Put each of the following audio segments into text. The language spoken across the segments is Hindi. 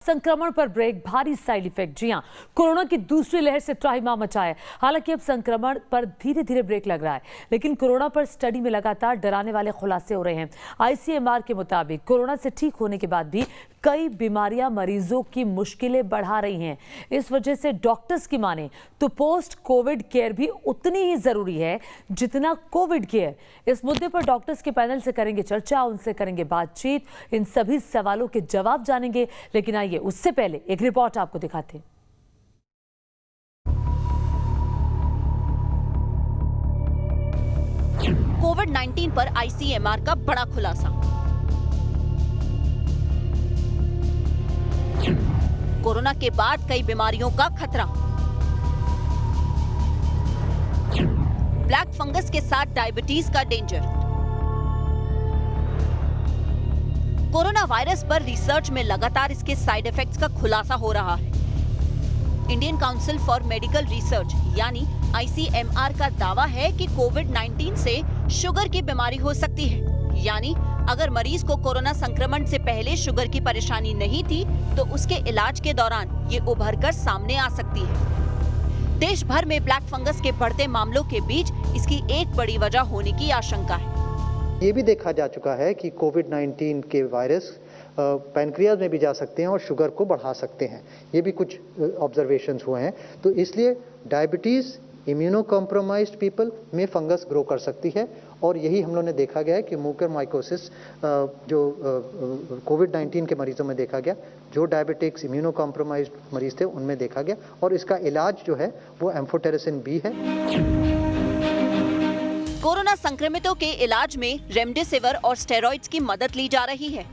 संक्रमण पर ब्रेक, भारी साइड इफेक्ट। जी हां, कोरोना की दूसरी लहर से त्राहिमाम मचा है। हालांकि अब संक्रमण पर धीरे धीरे ब्रेक लग रहा है, लेकिन कोरोना पर स्टडी में लगातार डराने वाले खुलासे हो रहे हैं। आईसीएमआर के मुताबिक कोरोना से ठीक होने के बाद भी कई बीमारियां मरीजों की मुश्किलें बढ़ा रही हैं। इस वजह से डॉक्टर्स की माने तो पोस्ट कोविड केयर भी उतनी ही जरूरी है जितना कोविड केयर। इस मुद्दे पर डॉक्टर्स के पैनल से करेंगे चर्चा, उनसे करेंगे बातचीत, इन सभी सवालों के जवाब जानेंगे। लेकिन आइए उससे पहले एक रिपोर्ट आपको दिखाते हैं। कोविड-19 पर आईसीएमआर का बड़ा खुलासा। कोरोना के बाद कई बीमारियों का खतरा। ब्लैक फंगस के साथ डायबिटीज का डेंजर। कोरोना वायरस पर रिसर्च में लगातार इसके साइड इफेक्ट्स का खुलासा हो रहा है। Indian council for medical research यानी आईसीएमआर का दावा है कि कोविड-19 से शुगर की बीमारी हो सकती है। यानी अगर मरीज को कोरोना संक्रमण से पहले शुगर की परेशानी नहीं थी तो उसके इलाज के दौरान ये उभर कर सामने आ सकती है। देश भर में ब्लैक फंगस के बढ़ते मामलों के बीच इसकी एक बड़ी वजह होने की आशंका है। ये भी देखा जा चुका है कि कोविड-19 के वायरस पैनक्रियाज में भी जा सकते हैं और शुगर को बढ़ा सकते हैं। ये भी कुछ ऑब्जर्वेशंस हुए हैं। तो इसलिए डायबिटीज, इम्यूनो कॉम्प्रोमाइज्ड पीपल में फंगस ग्रो कर सकती है और यही हम लोगों ने देखा गया है कि म्यूकरमाइकोसिस जो कोविड-19 के मरीजों में देखा गया, जो डायबिटिक्स, इम्यूनो कॉम्प्रोमाइज्ड मरीज थे उनमें देखा गया और इसका इलाज जो है वो एम्फोटेरिसिन बी है। कोरोना संक्रमितों के इलाज में रेमडेसिविर और स्टेरॉइड्स की मदद ली जा रही है।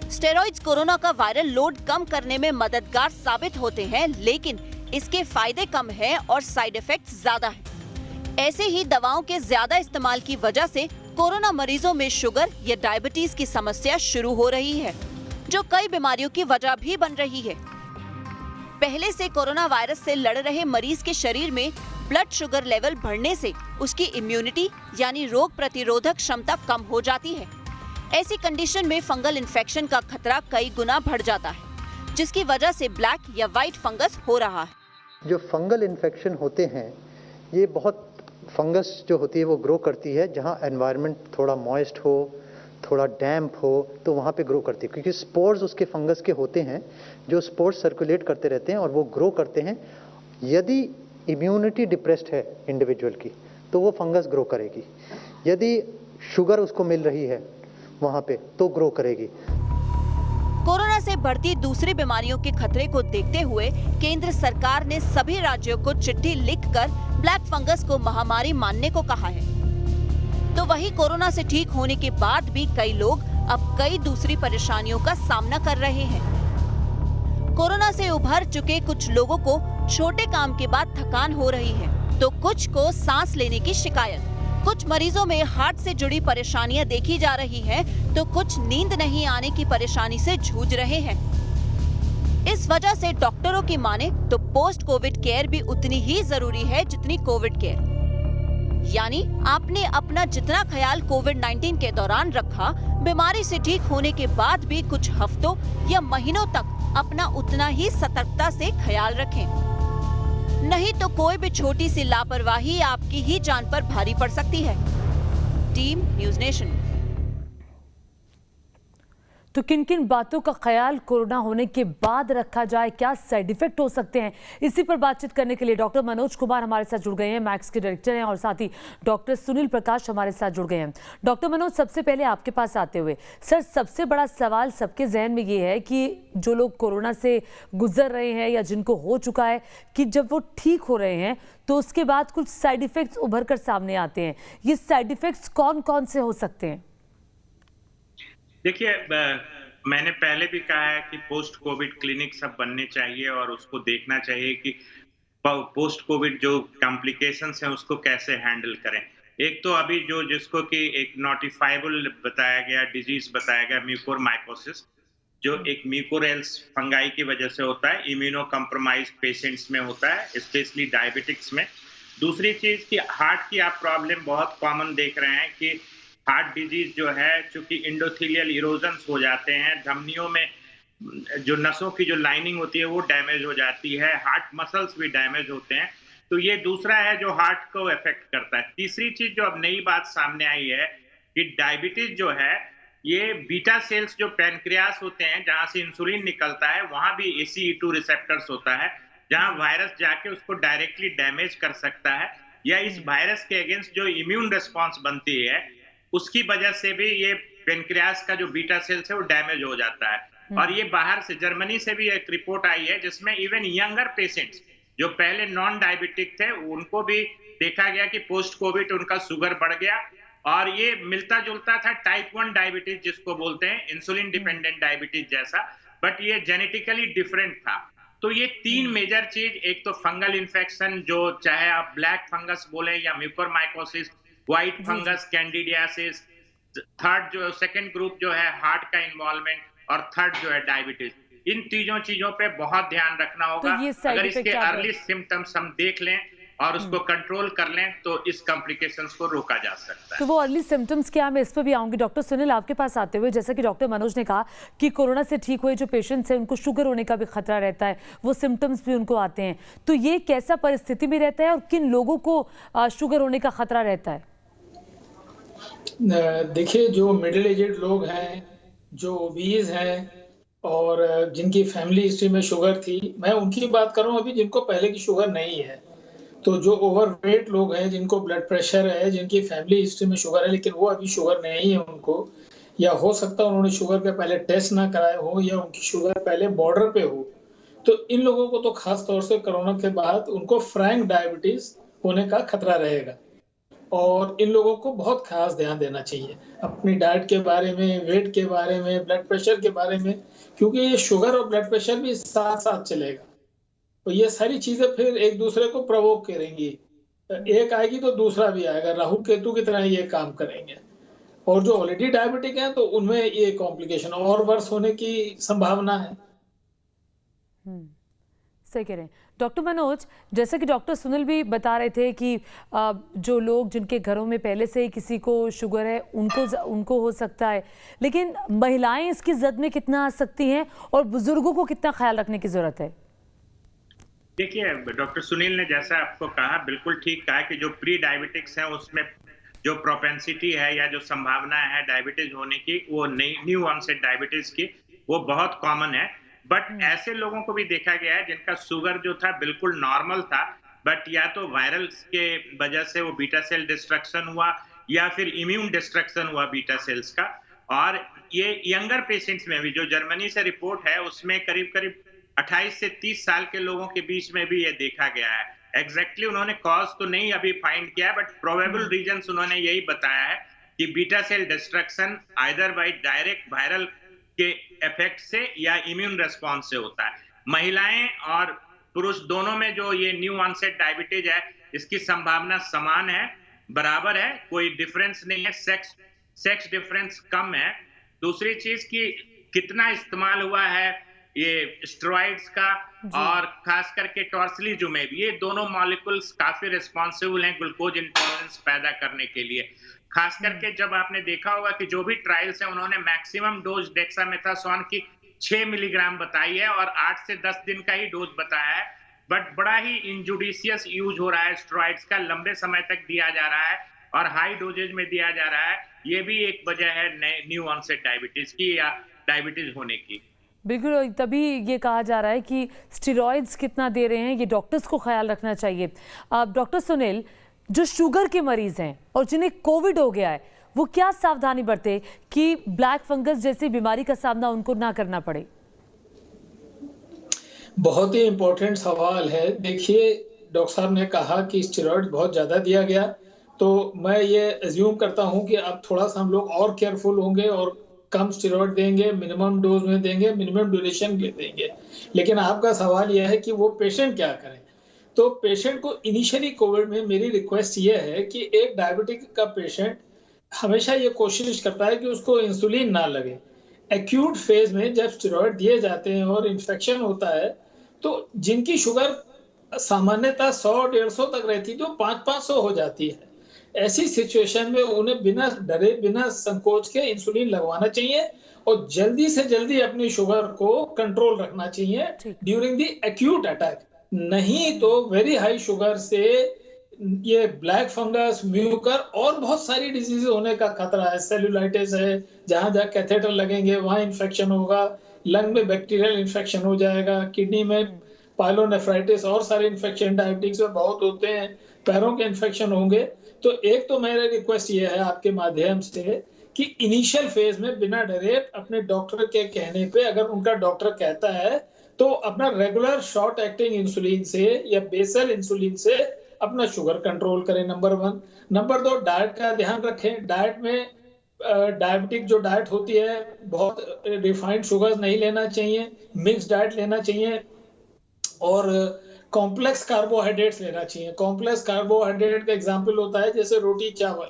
स्टेरॉइड्स कोरोना का वायरल लोड कम करने में मददगार साबित होते हैं, लेकिन इसके फायदे कम हैं और साइड इफेक्ट्स ज्यादा हैं। ऐसे ही दवाओं के ज्यादा इस्तेमाल की वजह से कोरोना मरीजों में शुगर या डायबिटीज की समस्या शुरू हो रही है, जो कई बीमारियों की वजह भी बन रही है। पहले से कोरोना वायरस से लड़ रहे मरीज के शरीर में ब्लड शुगर लेवल बढ़ने से उसकी इम्यूनिटी यानी रोग प्रतिरोधक क्षमता कम हो जाती है। ऐसी कंडीशन में फंगल इन्फेक्शन का खतरा कई गुना बढ़ जाता है, जिसकी वजह से ब्लैक या व्हाइट फंगस हो रहा है। जो फंगल इन्फेक्शन होते हैं, ये बहुत फंगस जो होती है वो ग्रो करती है जहाँ एनवायरनमेंट थोड़ा मॉइस्ट हो, थोड़ा डैम्प हो, तो वहाँ पे ग्रो करती है, क्योंकि स्पोर्स उसके फंगस के होते हैं जो स्पोर्स सर्कुलेट करते रहते हैं और वो ग्रो करते हैं। यदि इम्यूनिटी डिप्रेस्ड है इंडिविजुअल की तो वो फंगस ग्रो करेगी। यदि शुगर उसको मिल रही है वहाँ पे तो ग्रो करेगी। कोरोना से बढ़ती दूसरी बीमारियों के खतरे को देखते हुए केंद्र सरकार ने सभी राज्यों को चिट्ठी लिखकर ब्लैक फंगस को महामारी मानने को कहा है। तो वहीं कोरोना से ठीक होने के बाद भी कई लोग अब कई दूसरी परेशानियों का सामना कर रहे हैं। कोरोना से उभर चुके कुछ लोगों को छोटे काम के बाद थकान हो रही है, तो कुछ को सांस लेने की शिकायत, कुछ मरीजों में हार्ट से जुड़ी परेशानियां देखी जा रही हैं, तो कुछ नींद नहीं आने की परेशानी से जूझ रहे हैं। इस वजह से डॉक्टरों की माने तो पोस्ट कोविड केयर भी उतनी ही जरूरी है जितनी कोविड केयर। यानी आपने अपना जितना ख्याल कोविड-19 के दौरान रखा, बीमारी से ठीक होने के बाद भी कुछ हफ्तों या महीनों तक अपना उतना ही सतर्कता से ख्याल रखें। नहीं तो कोई भी छोटी सी लापरवाही आपकी ही जान पर भारी पड़ सकती है। Team news nation. तो किन किन बातों का ख्याल कोरोना होने के बाद रखा जाए, क्या साइड इफेक्ट हो सकते हैं, इसी पर बातचीत करने के लिए डॉक्टर मनोज कुमार हमारे साथ जुड़ गए हैं, मैक्स के डायरेक्टर हैं, और साथ ही डॉक्टर सुनील प्रकाश हमारे साथ जुड़ गए हैं। डॉक्टर मनोज, सबसे पहले आपके पास आते हुए सर, सबसे बड़ा सवाल सबके जहन में ये है कि जो लोग कोरोना से गुजर रहे हैं या जिनको हो चुका है, कि जब वो ठीक हो रहे हैं तो उसके बाद कुछ साइड इफेक्ट्स उभर कर सामने आते हैं। ये साइड इफेक्ट्स कौन कौन से हो सकते हैं? देखिए, मैंने पहले भी कहा है कि पोस्ट कोविड क्लिनिक सब बनने चाहिए और उसको देखना चाहिए कि पोस्ट कोविड जो कॉम्प्लिकेशंस हैं उसको कैसे हैंडल करें। एक तो अभी जो जिसको कि एक नोटिफाइबल बताया गया डिजीज बताया गया, म्यूकोरमाइकोसिस, जो एक म्यूकोरेल्स फंगाई की वजह से होता है, इम्यूनो कॉम्प्रोमाइज्ड पेशेंट्स में होता है, स्पेशली डायबिटिक्स में। दूसरी चीज कि हार्ट की आप प्रॉब्लम बहुत कॉमन देख रहे हैं कि हार्ट डिजीज जो है, चूंकि इंडोथेलियल इरोजन्स हो जाते हैं, धमनियों में जो नसों की जो लाइनिंग होती है वो डैमेज हो जाती है, हार्ट मसल्स भी डैमेज होते हैं। तो ये दूसरा है जो हार्ट को अफेक्ट करता है। तीसरी चीज जो अब नई बात सामने आई है कि डायबिटीज जो है, ये बीटा सेल्स जो पैनक्रियास होते हैं जहां से इंसुलिन निकलता है, वहां भी ACE2 रिसेप्टर्स होता है, जहां वायरस जाके उसको डायरेक्टली डैमेज कर सकता है, या इस वायरस के अगेंस्ट जो इम्यून रिस्पॉन्स बनती है उसकी वजह से भी ये पेनक्रियास का जो बीटा सेल्स है वो डैमेज हो जाता है। और ये बाहर से जर्मनी से भी एक रिपोर्ट आई है जिसमें इवन यंगर पेशेंट्स जो पहले नॉन डायबिटिक थे उनको भी देखा गया कि पोस्ट कोविड उनका शुगर बढ़ गया, और ये मिलता जुलता था टाइप 1 डायबिटीज जिसको बोलते हैं, इंसुलिन डिपेंडेंट डायबिटीज जैसा, बट ये जेनेटिकली डिफरेंट था। तो ये 3 मेजर चीज, एक तो फंगल इन्फेक्शन जो चाहे आप ब्लैक फंगस बोले या mucormycosis, white fungus, candidiasis, third जो सेकंड ग्रुप जो है हार्ट का इन्वॉल्वमेंट, और थर्ड जो है डायबिटीज, इन तीनों चीजों पे बहुत ध्यान रखना होगा। तो अगर इसके अर्ली सिम्टम्स हम देख लें और उसको कंट्रोल कर लें तो इस कॉम्प्लिकेशंस को रोका जा सकता है। तो वो अर्ली सिम्टम्स क्या, मैं इस पर भी आऊंगी। डॉक्टर सुनील, आपके पास आते हुए, जैसा कि डॉक्टर मनोज ने कहा कि कोरोना से ठीक हुए जो पेशेंट्स हैं उनको शुगर होने का भी खतरा रहता है, वो सिम्टम्स भी उनको आते हैं, तो ये कैसा परिस्थिति में रहता है और किन लोगों को शुगर होने का खतरा रहता है? देखिए, जो मिडिल एजेड लोग हैं, जो ओबीज हैं और जिनकी फैमिली हिस्ट्री में शुगर थी, मैं उनकी बात कर रहा हूँ अभी जिनको पहले की शुगर नहीं है। तो जो ओवरवेट लोग हैं, जिनको ब्लड प्रेशर है, जिनकी फैमिली हिस्ट्री में शुगर है लेकिन वो अभी शुगर नहीं है उनको, या हो सकता है उन्होंने शुगर के पहले टेस्ट ना कराए हो या उनकी शुगर पहले बॉर्डर पे हो, तो इन लोगों को तो खास तौर से कोरोना के बाद उनको फ्रैंक डायबिटीज होने का खतरा रहेगा। और इन लोगों को बहुत खास ध्यान देना चाहिए अपनी डाइट के बारे में, वेट के बारे में, ब्लड प्रेशर के बारे में, क्योंकि ये शुगर और ब्लड प्रेशर भी साथ साथ चलेगा। तो ये सारी चीजें फिर एक दूसरे को प्रवोक करेंगी, एक आएगी तो दूसरा भी आएगा, राहु केतु की तरह ये काम करेंगे। और जो ऑलरेडी डायबिटिक हैं तो उनमें ये कॉम्प्लिकेशन और वर्स होने की संभावना है। सही कह रहे हैं डॉक्टर मनोज। जैसा कि डॉक्टर सुनील भी बता रहे थे कि जो लोग जिनके घरों में पहले से ही किसी को शुगर है उनको हो सकता है, लेकिन महिलाएं इसकी जद में कितना आ सकती हैं और बुजुर्गों को कितना ख्याल रखने की जरूरत है? देखिए, डॉक्टर सुनील ने जैसा आपको कहा बिल्कुल ठीक कहा कि जो प्री डायबिटिक्स है उसमें जो प्रोपेंसिटी है या जो संभावना है डायबिटीज होने की, वो न्यू ऑनसेट डायबिटीज की, वो बहुत कॉमन है। बट ऐसे लोगों को भी देखा गया है जिनका शुगर जो था बिल्कुल नॉर्मल था, बट या तो वायरल्स के वजह से वो बीटा सेल डिस्ट्रक्शन हुआ या फिर इम्यून डिस्ट्रक्शन हुआ बीटा सेल्स का। और ये यंगर पेशेंट्स में भी जो जर्मनी से रिपोर्ट है उसमें करीब करीब 28 से 30 साल के लोगों के बीच में भी ये देखा गया है। एग्जैक्टली उन्होंने कॉज तो नहीं अभी फाइंड किया, बट प्रोबेबल रीजंस उन्होंने यही बताया है कि beta cell destruction either by direct viral के इफेक्ट से या इम्यून रेस्पॉन्स से होता है। महिलाएं और पुरुष दोनों में जो ये न्यू ऑनसेट डायबिटीज है इसकी संभावना समान है, बराबर है, कोई डिफरेंस नहीं है, सेक्स डिफरेंस कम है। दूसरी चीज की कितना इस्तेमाल हुआ है ये स्टेरॉइड्स का और खास करके टॉर्सिलीजुमेब, ये दोनों मॉलिक्यूल्स काफी रिस्पॉन्सिबल हैं ग्लूकोज इंटॉलरेंस पैदा करने के लिए। खास करके जब आपने देखा होगा कि जो भी ट्रायल्स हैं उन्होंने मैक्सिमम डोज डेक्सामेथासोन की 6 मिलीग्राम बताई है और 8 से 10 दिन का ही डोज बताया है, बट बड़ा ही इनजुडिशियस यूज हो रहा है स्टेरॉइड्स का, लंबे समय तक दिया जा रहा है और हाई डोजेज में दिया जा रहा है। ये भी एक वजह है न्यू ऑनसेट डायबिटीज की या डायबिटीज होने की। बिल्कुल, तभी ये कहा जा रहा है कि स्टेरॉइड्स कितना दे रहे हैं ये डॉक्टर्स को ख्याल रखना चाहिए। डॉक्टर सुनील, जो शुगर के मरीज हैं और जिन्हें कोविड हो गया है वो क्या सावधानी बरते कि ब्लैक फंगस जैसी बीमारी का सामना उनको ना करना पड़े? बहुत ही इम्पोर्टेंट सवाल है। देखिए, डॉक्टर साहब ने कहा कि स्टेरॉइड बहुत ज़्यादा दिया गया, तो मैं ये अज्यूम करता हूं कि अब थोड़ा सा हम लोग और केयरफुल होंगे और कम स्टेरॉइड देंगे, मिनिमम डोज में देंगे, मिनिमम ड्यूरेशन के देंगे। लेकिन आपका सवाल यह है कि वो पेशेंट क्या करें। तो पेशेंट को इनिशियली कोविड में मेरी रिक्वेस्ट ये है कि एक डायबिटिक का पेशेंट हमेशा ये कोशिश करता है कि उसको इंसुलिन ना लगे। एक्यूट फेज में जब स्टेरॉइड दिए जाते हैं और इन्फेक्शन होता है तो जिनकी शुगर सामान्यतः 100-150 तक रहती है तो 500-500 हो जाती है। ऐसी सिचुएशन में उन्हें बिना डरे बिना संकोच के इंसुलिन लगवाना चाहिए और जल्दी से जल्दी अपनी शुगर को कंट्रोल रखना चाहिए ड्यूरिंग द एक्यूट अटैक। नहीं तो वेरी हाई शुगर से ये ब्लैक फंगस, म्यूकर और बहुत सारी डिजीज होने का खतरा है। सेलुलाइटिस है, जहां जहां कैथेटर लगेंगे वहां इंफेक्शन होगा, लंग में बैक्टीरियल इंफेक्शन हो जाएगा, किडनी में पाइलोनेफ्राइटिस और सारे इन्फेक्शन डायबिटिक्स में बहुत होते हैं, पैरों के इन्फेक्शन होंगे। तो एक तो मेरा रिक्वेस्ट ये है आपके माध्यम से कि इनिशियल फेज में बिना डरे अपने डॉक्टर के कहने पे, अगर उनका डॉक्टर कहता है तो अपना रेगुलर शॉर्ट एक्टिंग इंसुलिन से या बेसल इंसुलिन से अपना शुगर कंट्रोल करें, नंबर 1। नंबर 2, डाइट का ध्यान रखें। डाइट में डायबिटिक जो डाइट होती है, बहुत रिफाइंड शुगर नहीं लेना चाहिए, मिक्स डाइट लेना चाहिए और कॉम्प्लेक्स कार्बोहाइड्रेट्स लेना चाहिए। कॉम्प्लेक्स कार्बोहाइड्रेट का एग्जांपल होता है जैसे रोटी चावल,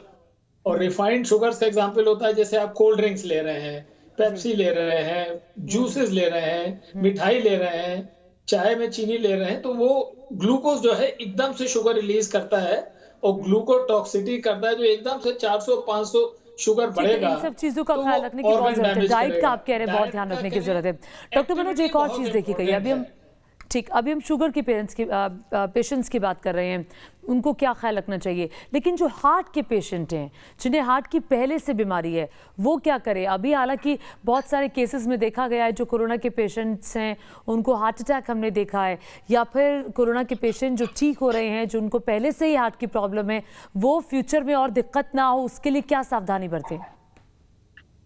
और रिफाइंड शुगर्स का एग्जांपल होता है जैसे आप कोल्ड ड्रिंक्स ले रहे हैं, पेप्सी ले रहे हैं, जूसेस ले रहे हैं, मिठाई ले रहे हैं, चाय में चीनी ले रहे हैं। तो वो ग्लूकोज जो है एकदम से शुगर रिलीज करता है और ग्लूकोटॉक्सिटी करता है, जो एकदम से 400-500 शुगर बढ़ेगा। इन सब चीजों का ख्याल रखने की बहुत जरूरत है। डाइट का आप कह रहे हैं बहुत ध्यान रखने की जरूरत है। डॉक्टर मनोज, एक और चीज देखी गई, अभी हम शुगर के पेशेंट्स की बात कर रहे हैं, उनको क्या ख्याल रखना चाहिए, लेकिन जो हार्ट के पेशेंट हैं, जिन्हें हार्ट की पहले से बीमारी है, वो क्या करें? अभी हालांकि बहुत सारे केसेस में देखा गया है जो कोरोना के पेशेंट्स हैं उनको हार्ट अटैक हमने देखा है, या फिर कोरोना के पेशेंट जो ठीक हो रहे हैं, जो उनको पहले से ही हार्ट की प्रॉब्लम है, वो फ्यूचर में और दिक्कत ना हो उसके लिए क्या सावधानी बरतें?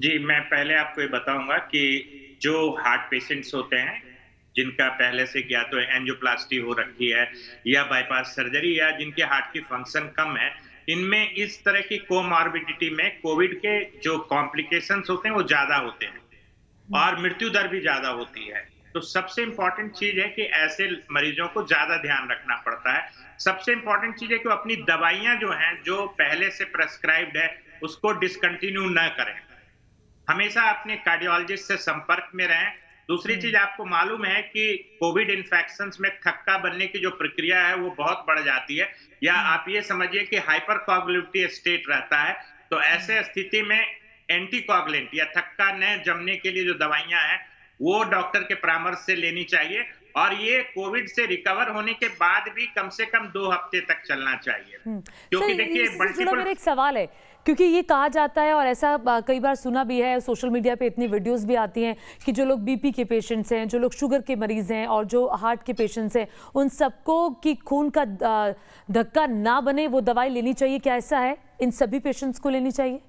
जी, मैं पहले आपको ये बताऊंगा कि जो हार्ट पेशेंट्स होते हैं जिनका पहले से या तो एंजियोप्लास्टी हो रखी है या बाईपास सर्जरी, या जिनके हार्ट की फंक्शन कम है, इनमें इस तरह की कोमॉर्बिडिटी में कोविड के जो कॉम्प्लिकेशंस होते हैं वो ज्यादा होते हैं और मृत्यु दर भी ज्यादा होती है। तो सबसे इंपॉर्टेंट चीज है कि ऐसे मरीजों को ज्यादा ध्यान रखना पड़ता है। सबसे इंपॉर्टेंट चीज है कि वो अपनी दवाइयां जो हैं, जो पहले से प्रेस्क्राइब्ड है, उसको डिसकंटिन्यू न करें। हमेशा अपने कार्डियोलॉजिस्ट से संपर्क में रहें। दूसरी चीज, आपको मालूम है कि कोविड इन्फेक्शंस में थक्का बनने की जो प्रक्रिया है वो बहुत बढ़ जाती है, या आप ये समझिए कि हाइपरकोगुलेटिव स्टेट रहता है। तो ऐसे स्थिति में एंटीकोगुलेंट या थक्का न जमने के लिए जो दवाइयां हैं वो डॉक्टर के परामर्श से लेनी चाहिए, और ये कोविड से रिकवर होने के बाद भी कम से कम 2 हफ्ते तक चलना चाहिए। क्योंकि देखिए, मेरा एक सवाल है, क्योंकि ये कहा जाता है और ऐसा कई बार सुना भी है, सोशल मीडिया पे इतनी वीडियोस भी आती हैं कि जो लोग बीपी के पेशेंट्स हैं, जो लोग शुगर के मरीज हैं और जो हार्ट के पेशेंट्स हैं, उन सबको की खून का धक्का ना बने वो दवाई लेनी चाहिए। क्या ऐसा है? इन सभी पेशेंट्स को लेनी चाहिए?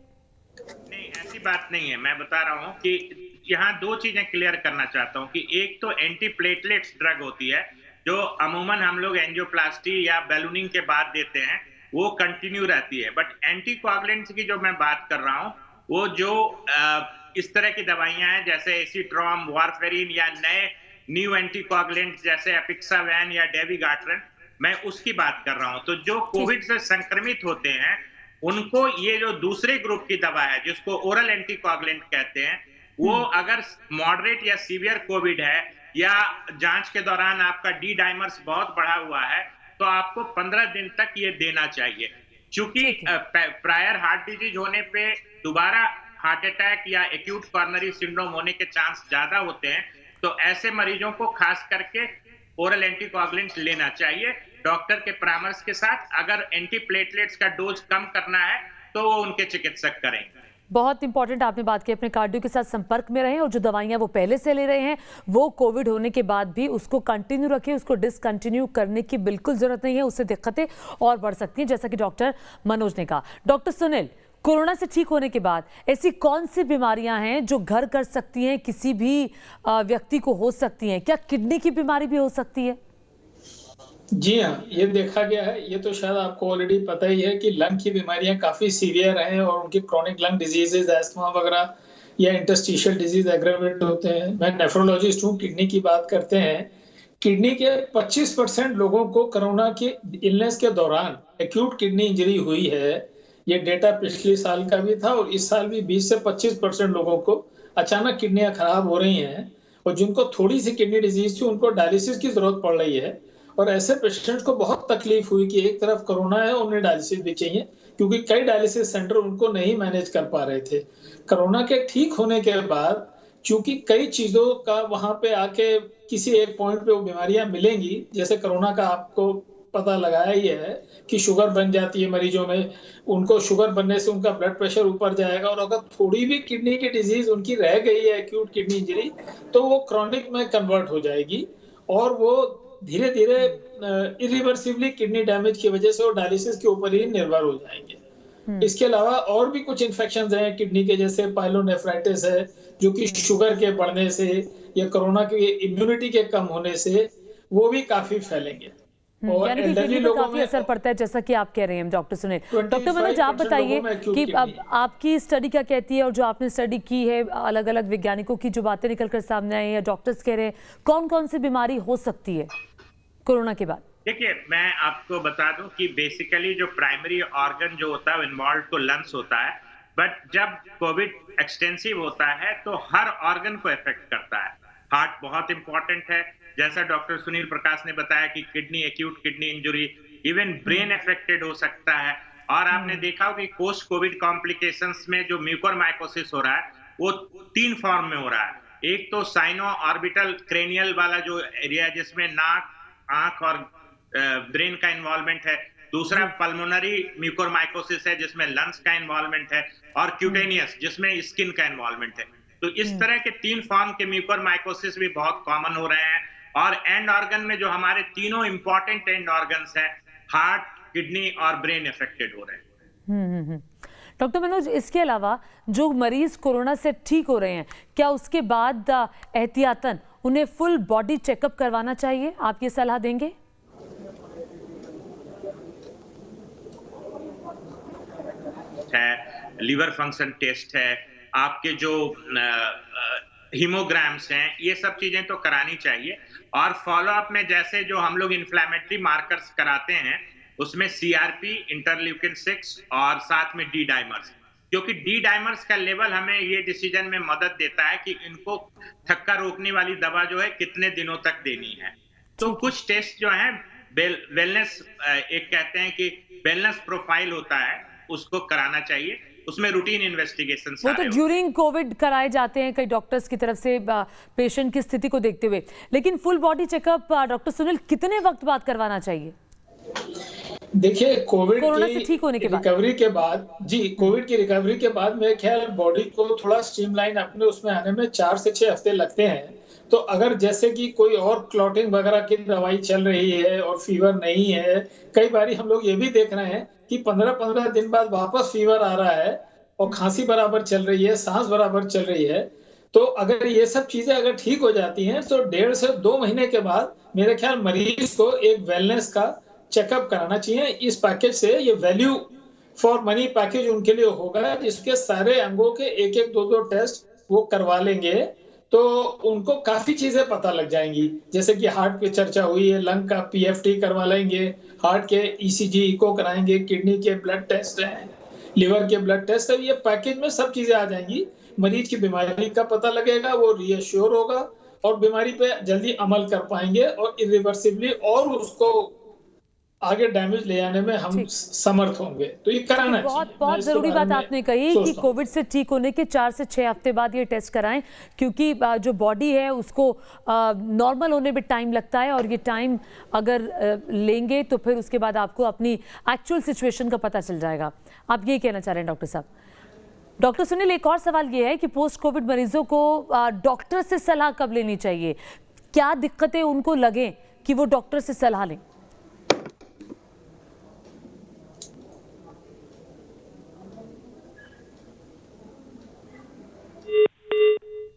नहीं, ऐसी बात नहीं है। मैं बता रहा हूँ कि यहाँ 2 चीजें क्लियर करना चाहता हूँ कि एक तो एंटीप्लेटलेट्स ड्रग होती है जो अमूमन हम लोग एंजियोप्लास्टी या बैलूनिंग के बाद देते हैं, वो कंटिन्यू रहती है। बट एंटीकोगुलेंट्स की जो मैं बात कर रहा हूँ, वो जो इस तरह की दवाइयां हैं जैसे एसीट्रॉम, वारफेरिन या नए न्यू एंटीकोगुलेंट्स जैसे एपिक्सावैन या डेविगाट्रन, मैं उसकी बात कर रहा हूँ। तो जो कोविड से संक्रमित होते हैं उनको ये जो दूसरे ग्रुप की दवा है जिसको ओरल एंटीकोगुलेंट कहते हैं, वो अगर मॉडरेट या सीवियर कोविड है या जांच के दौरान आपका डी डाइमर्स बहुत बढ़ा हुआ है, तो आपको 15 दिन तक ये देना चाहिए। क्योंकि प्रायर हार्ट डिजीज होने पे दोबारा हार्ट अटैक या एक्यूट कॉर्नरी सिंड्रोम होने के चांस ज्यादा होते हैं, तो ऐसे मरीजों को खास करके ओरल एंटीकोगुलेंट्स लेना चाहिए डॉक्टर के परामर्श के साथ। अगर एंटीप्लेटलेट्स का डोज कम करना है तो वो उनके चिकित्सक करेंगे। बहुत इंपॉर्टेंट आपने बात की, अपने कार्डियो के साथ संपर्क में रहें और जो दवाइयां वो पहले से ले रहे हैं वो कोविड होने के बाद भी उसको कंटिन्यू रखें, उसको डिसकंटिन्यू करने की बिल्कुल जरूरत नहीं है, उससे दिक्कतें और बढ़ सकती हैं, जैसा कि डॉक्टर मनोज ने कहा। डॉक्टर सुनील, कोरोना से ठीक होने के बाद ऐसी कौन सी बीमारियां हैं जो घर कर सकती हैं, किसी भी व्यक्ति को हो सकती हैं? क्या किडनी की बीमारी भी हो सकती है? जी हाँ, ये देखा गया है। ये तो शायद आपको ऑलरेडी पता ही है कि लंग की बीमारियां काफी सीवियर हैं और उनकी क्रोनिक लंग डिजीजेज, एस्थमा वगैरह या इंटरस्टिशियल डिजीज एग्रेवेट होते हैं। मैं नेफ्रोलॉजिस्ट हूँ, किडनी की बात करते हैं। किडनी के 25% लोगों को कोरोना की इलनेस के दौरान एक्यूट किडनी इंजरी हुई है। ये डेटा पिछले साल का भी था और इस साल भी 20 से 25% लोगों को अचानक किडनियां खराब हो रही हैं, और जिनको थोड़ी सी किडनी डिजीज थी उनको डायलिसिस की जरूरत पड़ रही है। और ऐसे पेशेंट्स को बहुत तकलीफ हुई कि एक तरफ कोरोना है, उन्हें डायलिसिस भी चाहिए, क्योंकि कई डायलिसिस सेंटर उनको नहीं मैनेज कर पा रहे थे। कोरोना के ठीक होने के बाद चूंकि कई चीजों का वहां पे आके किसी एक पॉइंट पे वो बीमारियां मिलेंगी, जैसे कोरोना का आपको पता लगाया ही है कि शुगर बन जाती है मरीजों में, उनको शुगर बनने से उनका ब्लड प्रेशर ऊपर जाएगा, और अगर थोड़ी भी किडनी की डिजीज उनकी रह गई है, एक्यूट किडनी इंजरी, तो वो क्रॉनिक में कन्वर्ट हो जाएगी और वो धीरे धीरे इरिवर्सिबली किडनी डैमेज की वजह से वो डायलिसिस के ऊपर ही निर्भर हो जाएंगे। इसके अलावा और भी कुछ इन्फेक्शन हैं किडनी के, जैसे पाइलोनेफ्राइटिस है, जो कि शुगर के बढ़ने से या कोरोना की इम्यूनिटी के कम होने से वो भी काफी फैलेंगे। और यानी कि elderly किडनी पे लोगों काफी में असर पड़ता है, जैसा कि आप कह रहे हैं डॉक्टर सुनील। 25% डॉक्टर मनोज, आप बताइए लोगों में acute कि अब kidney। आपकी स्टडी क्या कहती है, और जो आपने स्टडी की है, अलग अलग वैज्ञानिकों की जो बातें निकल कर सामने आई है, डॉक्टर्स कह रहे हैं, कौन कौन सी बीमारी हो सकती है कोरोना के बाद? देखिए, मैं आपको बता दूं कि बेसिकली जो प्राइमरी ऑर्गन जो होता है इन्वॉल्व तो लंग्स होता है, बट जब कोविड एक्सटेंसिव होता है तो हर ऑर्गन को इफेक्ट करता है। हार्ट बहुत इंपॉर्टेंट है, जैसा डॉक्टर सुनील प्रकाश ने बताया कि kidney, acute kidney injury, even brain affected हो सकता है। और आपने देखा हो कि पोस्ट कोविड कॉम्प्लिकेशंस में जो म्यूकोरमाइकोसिस हो रहा है वो 3 फॉर्म में हो रहा है। एक तो साइनो ऑर्बिटल क्रेनियल वाला जो एरिया है, जिसमें नाक, आंख और ब्रेन का इन्वॉल्वमेंट है। दूसरा पल्मोनरी म्यूकोरमाइकोसिस है, जिसमें लंग्स का इन्वॉल्वमेंट है, और क्यूटेनियस, जिसमें स्किन का इन्वॉल्वमेंट है। तो इस तरह के 3 फॉर्म के म्यूकोरमाइकोसिस भी बहुत कॉमन हो रहे हैं। और एंड ऑर्गन में जो हमारे तीनों इंपॉर्टेंट एंड ऑर्गन्स हैं, हार्ट, किडनी और ब्रेन अफेक्टेड हो रहे हैं। डॉक्टर मनोज, इसके अलावा जो मरीज कोरोना से ठीक हो रहे हैं, क्या उसके बाद एहतियातन उन्हें फुल बॉडी चेकअप करवाना चाहिए? आप ये सलाह देंगे? है, लीवर फंक्शन टेस्ट है, आपके जो हीमोग्राम्स हैं, ये सब चीजें तो करानी चाहिए। और फॉलोअप में जैसे जो हम लोग इन्फ्लेमेटरी मार्कर्स कराते हैं, उसमें सीआरपी, इंटरल्यूकिन 6 और साथ में डी डाइमर्स, क्योंकि डी डाइमर्स का लेवल हमें ये डिसीजन में मदद देता है कि इनको थक्का रोकने वाली दवा जो है कितने दिनों तक देनी है। तो कुछ टेस्ट जो है वेलनेस, एक कहते हैं कि वेलनेस प्रोफाइल होता है, उसको कराना चाहिए। उसमें रूटीन इन्वेस्टिगेशन वो तो ड्यूरिंग कोविड कराए जाते हैं कई डॉक्टर्स की तरफ से पेशेंट की स्थिति को देखते हुए, लेकिन full body checkup doctor Sunil कितने वक्त बाद करवाना चाहिए? देखिए, कोरोना से ठीक होने के बाद, रिकवरी के बाद, जी, कोविड की रिकवरी के बाद मेरे ख्याल बॉडी को थोड़ा स्ट्रीमलाइन अपने उसमें आने में 4 से 6 हफ्ते लगते हैं। तो अगर जैसे कि कोई और क्लॉटिंग वगैरह की दवाई चल रही है और फीवर नहीं है, कई बारी हम लोग ये भी देख रहे हैं कि 15-15 दिन बाद वापस फीवर आ रहा है और खांसी बराबर चल रही है, सांस बराबर चल रही है। तो अगर ये सब चीजें अगर ठीक हो जाती हैं तो 1.5 से 2 महीने के बाद मेरे ख्याल मरीज को एक वेलनेस का चेकअप कराना चाहिए। इस पैकेज से ये वैल्यू फॉर मनी पैकेज उनके लिए होगा, जिसके सारे अंगों के 1-1, 2-2 टेस्ट वो करवा लेंगे तो उनको काफी चीजें पता लग जाएंगी। जैसे कि हार्ट पे चर्चा हुई है, लंग का पीएफटी करवा लेंगे, हार्ट के ईसीजी, इको कराएंगे, किडनी के ब्लड टेस्ट हैं, लिवर के ब्लड टेस्ट है। ये पैकेज में सब चीजें आ जाएंगी। मरीज की बीमारी का पता लगेगा, वो रीअश्योर होगा और बीमारी पे जल्दी अमल कर पाएंगे और इरिवर्सिबली और उसको आगे डैमेज ले जाने में हम समर्थ होंगे। तो ये कराना चाहिए। बहुत जरूरी बात आपने कही कि कोविड से ठीक होने के 4 से 6 हफ्ते बाद ये टेस्ट कराएं, क्योंकि जो बॉडी है उसको नॉर्मल होने में टाइम लगता है, और ये टाइम अगर लेंगे तो फिर उसके बाद आपको अपनी एक्चुअल सिचुएशन का पता चल जाएगा। आप ये कहना चाह रहे हैं डॉक्टर साहब? डॉक्टर सुनील, एक और सवाल ये है कि पोस्ट कोविड मरीजों को डॉक्टर से सलाह कब लेनी चाहिए? क्या दिक्कतें उनको लगे कि वो डॉक्टर से सलाह लें?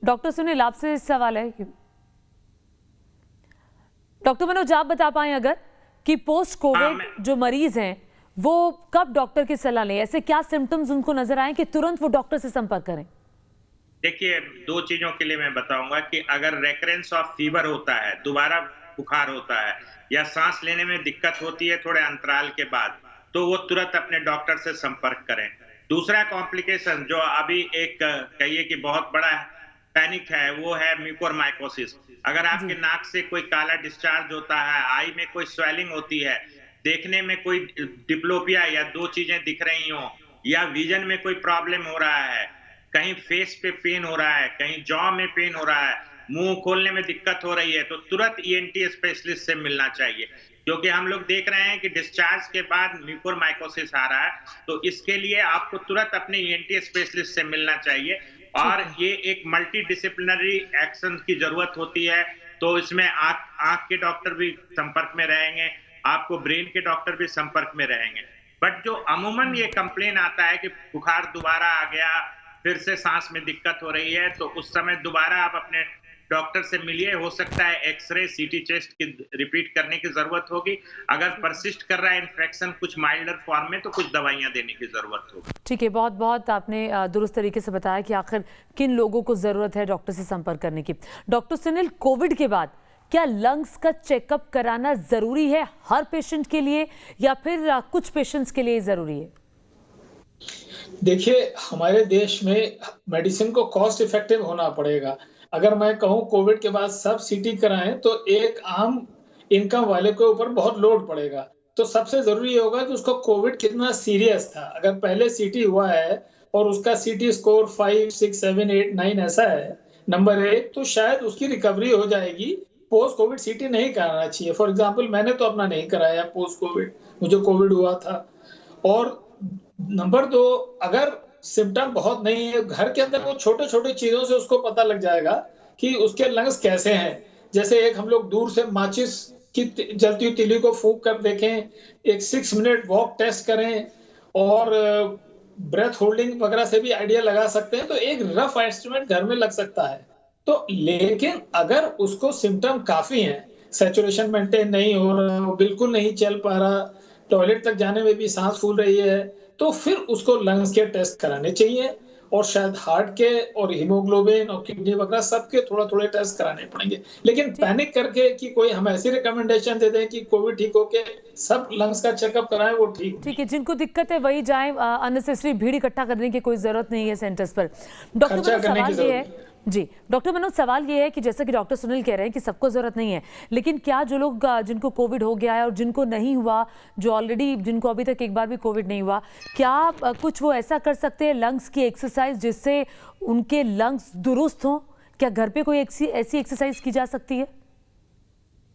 डॉक्टर सुनील, आपसे सवाल है। डॉक्टर मनोज, आप बता पाएं अगर कि पोस्ट कोविड जो मरीज हैं वो कब डॉक्टर की सलाह लें? ऐसे क्या सिम्टम्स उनको नजर आए कि तुरंत वो डॉक्टर से संपर्क करें? देखिए, 2 चीजों के लिए मैं बताऊंगा कि अगर रेकरेंस ऑफ फीवर होता है, दोबारा बुखार होता है, या सांस लेने में दिक्कत होती है थोड़े अंतराल के बाद, तो वो तुरंत अपने डॉक्टर से संपर्क करें। दूसरा कॉम्प्लिकेशन जो अभी एक कहिए कि बहुत बड़ा पैनिक है, वो है म्यूकोरमाइकोसिस। अगर आपके नाक से कोई काला डिस्चार्ज होता है, आई में कोई स्वेलिंग होती है, देखने में कोई डिप्लोपिया या 2 चीजें दिख रही हो, या विजन में कोई प्रॉब्लम हो रहा है, कहीं फेस पे पेन हो रहा है, कहीं जॉ में पेन हो रहा है, मुंह खोलने में दिक्कत हो रही है, तो तुरंत ईएनटी स्पेशलिस्ट से मिलना चाहिए। क्योंकि हम लोग देख रहे हैं कि डिस्चार्ज के बाद म्यूकोरमाइकोसिस आ रहा है, तो इसके लिए आपको तुरंत अपने ईएनटी स्पेशलिस्ट से मिलना चाहिए। और ये एक मल्टी डिसिप्लिनरी एक्शन की जरूरत होती है, तो इसमें आंख के डॉक्टर भी संपर्क में रहेंगे, आपको ब्रेन के डॉक्टर भी संपर्क में रहेंगे। बट जो अमूमन ये कंप्लेन आता है कि बुखार दोबारा आ गया, फिर से सांस में दिक्कत हो रही है, तो उस समय दोबारा आप अपने डॉक्टर से मिलिए। हो सकता है एक्सरे, सीटी टेस्ट की रिपीट करने की जरूरत होगी। अगर परसिस्ट कर रहा है इन्फेक्शन कुछ माइल्डर फॉर्म में, तो कुछ दवाइयां देने की जरूरत होगी। ठीक है, बहुत बहुत आपने दुरुस्त तरीके से बताया कि आखिर किन लोगों को जरूरत है डॉक्टर से संपर्क करने की। डॉक्टर सुनील, कोविड के बाद क्या लंग्स का चेकअप कराना जरूरी है हर पेशेंट के लिए, या फिर कुछ पेशेंट्स के लिए जरूरी है? देखिए, हमारे देश में मेडिसिन को कॉस्ट इफेक्टिव होना पड़ेगा। अगर मैं कहूं कोविड के बाद सब सीटी कराएं, तो एक आम इनकम वाले के ऊपर बहुत लोड पड़ेगा। तो सबसे जरूरी होगा कि उसको कोविड कितना सीरियस था। अगर पहले सीटी हुआ है और उसका सीटी स्कोर 5, 6, 7, 8, 9 ऐसा है, नंबर 1, तो शायद उसकी रिकवरी हो जाएगी। पोस्ट कोविड सीटी नहीं कराना चाहिए। फॉर एग्जाम्पल, मैंने तो अपना नहीं कराया पोस्ट कोविड, मुझे कोविड हुआ था। और नंबर 2, अगर सिम्टम बहुत नहीं है, घर के अंदर वो छोटे छोटे चीजों से उसको पता लग जाएगा कि उसके लंग्स कैसे हैं। जैसे एक हम लोग दूर से माचिस की जलती हुई तीली को फूंक कर देखें, एक 6 मिनट वॉक टेस्ट करें, और ब्रेथ होल्डिंग वगैरह से भी आइडिया लगा सकते हैं। तो एक रफ एस्टिमेट घर में लग सकता है। तो लेकिन अगर उसको सिम्टम काफी हैं, सैचुरेशन मेंटेन नहीं हो रहा, बिल्कुल नहीं चल पा रहा, टॉयलेट तक जाने में भी सांस फूल रही है, तो फिर उसको लंग्स के टेस्ट कराने चाहिए, और शायद हार्ट के और हीमोग्लोबिन और किडनी वगैरह सबके थोड़ा थोड़े टेस्ट कराने पड़ेंगे। लेकिन पैनिक करके कि कोई हम ऐसी रिकमेंडेशन दे दें कि कोविड ठीक होके सब लंग्स का चेकअप कराएं, वो ठीक है। जिनको दिक्कत है वही जाएं, अननेसेसरी भीड़ इकट्ठा करने की कोई जरूरत नहीं है सेंटर्स पर। डॉक्टर मनोज, सवाल ये है जी, डॉक्टर मनोज, सवाल ये है कि जैसा कि डॉक्टर सुनील कह रहे हैं कि सबको जरूरत नहीं है, लेकिन क्या जो लोग जिनको कोविड हो गया है और जिनको नहीं हुआ, जो ऑलरेडी जिनको अभी तक एक बार भी कोविड नहीं हुआ, क्या कुछ वो ऐसा कर सकते हैं लंग्स की एक्सरसाइज जिससे उनके लंग्स दुरुस्त हों? क्या घर पे कोई ऐसी एक्सरसाइज की जा सकती है?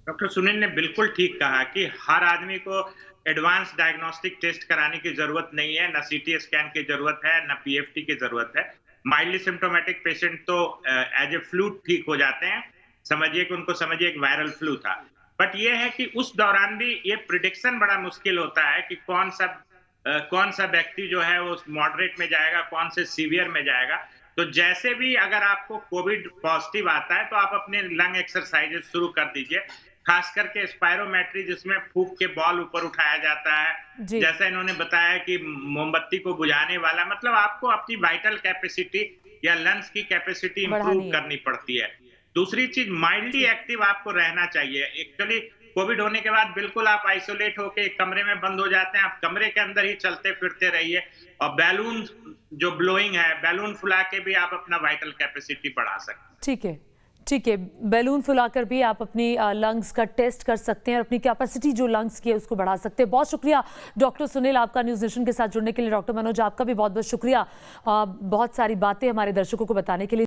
डॉक्टर सुनील ने बिल्कुल ठीक कहा कि हर आदमी को एडवांस डायग्नोस्टिक टेस्ट कराने की जरूरत नहीं है, न सीटी स्कैन की जरूरत है, न पीएफटी की जरूरत है। माइल्डली सिम्टोमेटिक पेशेंट तो एज ए फ्लू ठीक हो जाते हैं, समझिए कि उनको समझिए एक वायरल फ्लू था। बट ये है कि उस दौरान भी ये प्रिडिक्शन बड़ा मुश्किल होता है कि कौन सा व्यक्ति जो है वो मॉडरेट में जाएगा, कौन से सीवियर में जाएगा। तो जैसे भी अगर आपको कोविड पॉजिटिव आता है, तो आप अपने लंग एक्सरसाइजेस शुरू कर दीजिए, खास करके स्पायरोमेट्री, जिसमें फूंक के बॉल ऊपर उठाया जाता है। जैसा इन्होंने बताया कि मोमबत्ती को बुझाने वाला, मतलब आपको अपनी वाइटल कैपेसिटी या लंग्स की कैपेसिटी इंप्रूव करनी पड़ती है। दूसरी चीज, माइल्डली एक्टिव आपको रहना चाहिए। एक्चुअली कोविड होने के बाद बिल्कुल आप आइसोलेट होके कमरे में बंद हो जाते हैं, आप कमरे के अंदर ही चलते फिरते रहिए, और बैलून जो ब्लोइंग है, बैलून फुला के भी आप अपना वाइटल कैपेसिटी बढ़ा सकते हैं। ठीक है, बैलून फुलाकर भी आप अपनी लंग्स का टेस्ट कर सकते हैं और अपनी कैपेसिटी जो लंग्स की है उसको बढ़ा सकते हैं। बहुत शुक्रिया डॉक्टर सुनील, आपका न्यूज़ नेशन के साथ जुड़ने के लिए। डॉक्टर मनोज, आपका भी बहुत बहुत शुक्रिया बहुत सारी बातें हमारे दर्शकों को बताने के लिए।